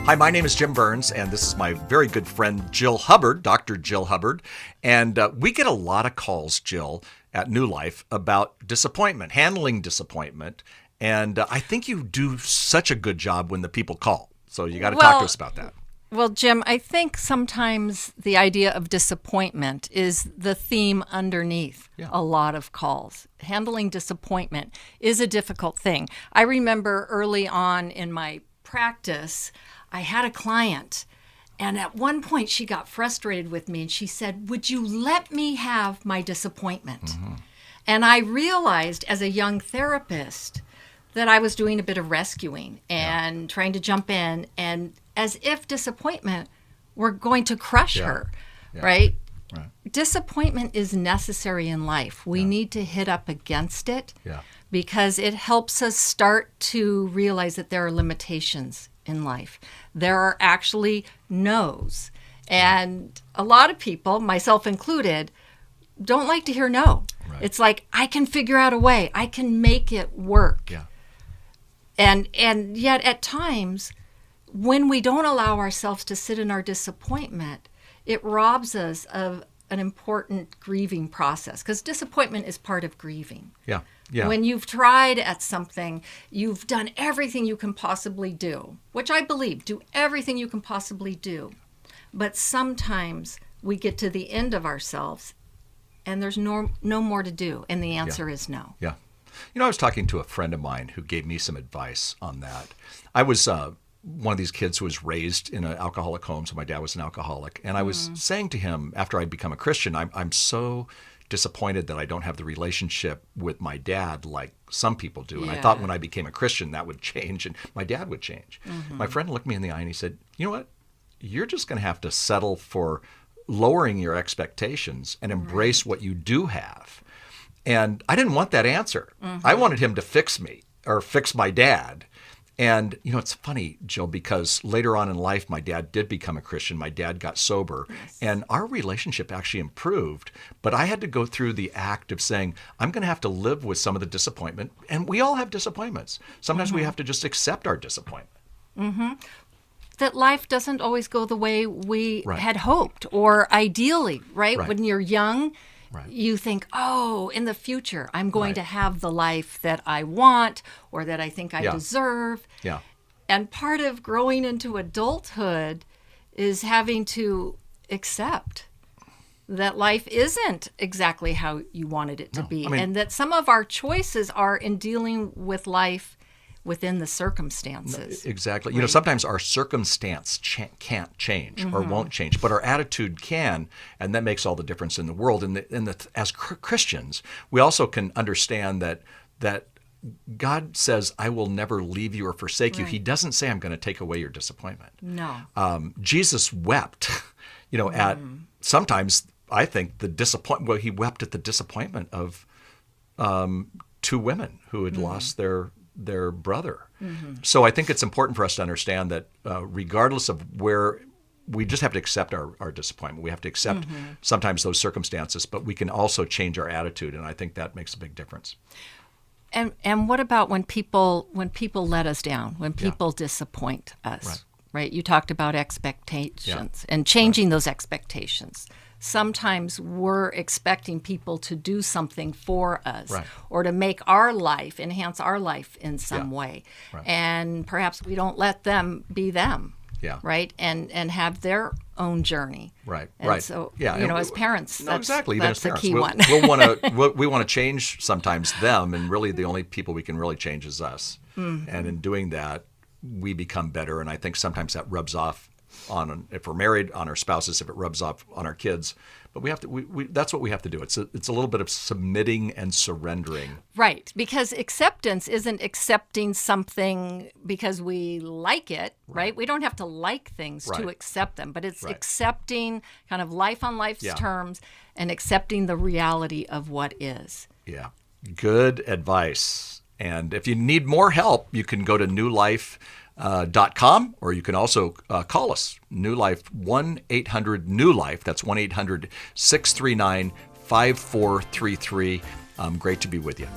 Hi, my name is Jim Burns, and this is my very good friend Jill Hubbard, Dr. Jill Hubbard. And we get a lot of calls, Jill, at New Life about disappointment, handling disappointment. And I think you do such a good job when the people call. So you got to talk to us about that. Well, Jim, I think sometimes the idea of disappointment is the theme underneath a lot of calls. Handling disappointment is a difficult thing. I remember early on in my practice, I had a client, and at one point she got frustrated with me, and she said, "Would you let me have my disappointment?" Mm-hmm. And I realized as a young therapist that I was doing a bit of rescuing and trying to jump in, and as if disappointment were going to crush her, right? Disappointment is necessary in life. We need to hit up against it because it helps us start to realize that there are limitations in life. There are actually no's. And a lot of people, myself included, don't like to hear no. Right. It's like, I can figure out a way. I can make it work. Yeah. And yet at times, when we don't allow ourselves to sit in our disappointment, it robs us of an important grieving process, because disappointment is part of grieving. Yeah. When you've tried at something, you've done everything you can possibly do, which I believe, do everything you can possibly do. But sometimes we get to the end of ourselves and there's no more to do. And the answer is no. Yeah. You know, I was talking to a friend of mine who gave me some advice on that. I was one of these kids who was raised in an alcoholic home, so my dad was an alcoholic. And I was saying to him, after I'd become a Christian, I'm so disappointed that I don't have the relationship with my dad like some people do. And I thought when I became a Christian, that would change and my dad would change. Mm-hmm. My friend looked me in the eye and he said, "You know what? You're just going to have to settle for lowering your expectations and embrace what you do have." And I didn't want that answer. Mm-hmm. I wanted him to fix me or fix my dad. And, you know, it's funny, Jill, because later on in life, my dad did become a Christian. My dad got sober, and our relationship actually improved. But I had to go through the act of saying, I'm going to have to live with some of the disappointment. And we all have disappointments. Sometimes we have to just accept our disappointment. Mm-hmm. That life doesn't always go the way we had hoped or ideally, right? When you're young, you think, oh, in the future, I'm going to have the life that I want or that I think I deserve. Yeah. And part of growing into adulthood is having to accept that life isn't exactly how you wanted it to be. And that some of our choices are in dealing with life within the circumstances. Exactly. You know, sometimes our circumstance can't change or won't change, but our attitude can, and that makes all the difference in the world. And as Christians, we also can understand that God says, "I will never leave you or forsake you." He doesn't say, "I'm going to take away your disappointment." No. Jesus wept, you know, at sometimes I think the disappointment. Well, he wept at the disappointment of two women who had lost their brother. Mm-hmm. So I think it's important for us to understand that regardless of where, we just have to accept our disappointment. We have to accept sometimes those circumstances, but we can also change our attitude, and I think that makes a big difference. And what about when people let us down, when people disappoint us, right? You talked about expectations and changing those expectations. Sometimes we're expecting people to do something for us or to make our life, enhance our life in some way. Right. And perhaps we don't let them be them, right? And have their own journey. Right, and so, you know, as parents, that's a key one. We want to change sometimes them, and really the only people we can really change is us. Mm-hmm. And in doing that, we become better, and I think sometimes that rubs off on, if we're married, on our spouses, if it rubs off on our kids. But we have to. That's what we have to do. It's a little bit of submitting and surrendering. Right, because acceptance isn't accepting something because we like it, right? We don't have to like things to accept them, but it's accepting kind of life on life's terms and accepting the reality of what is. Yeah, good advice. And if you need more help, you can go to newlife.com, or you can also call us, New Life, 1-800-NEW-LIFE. That's 1-800-639-5433. Great to be with you.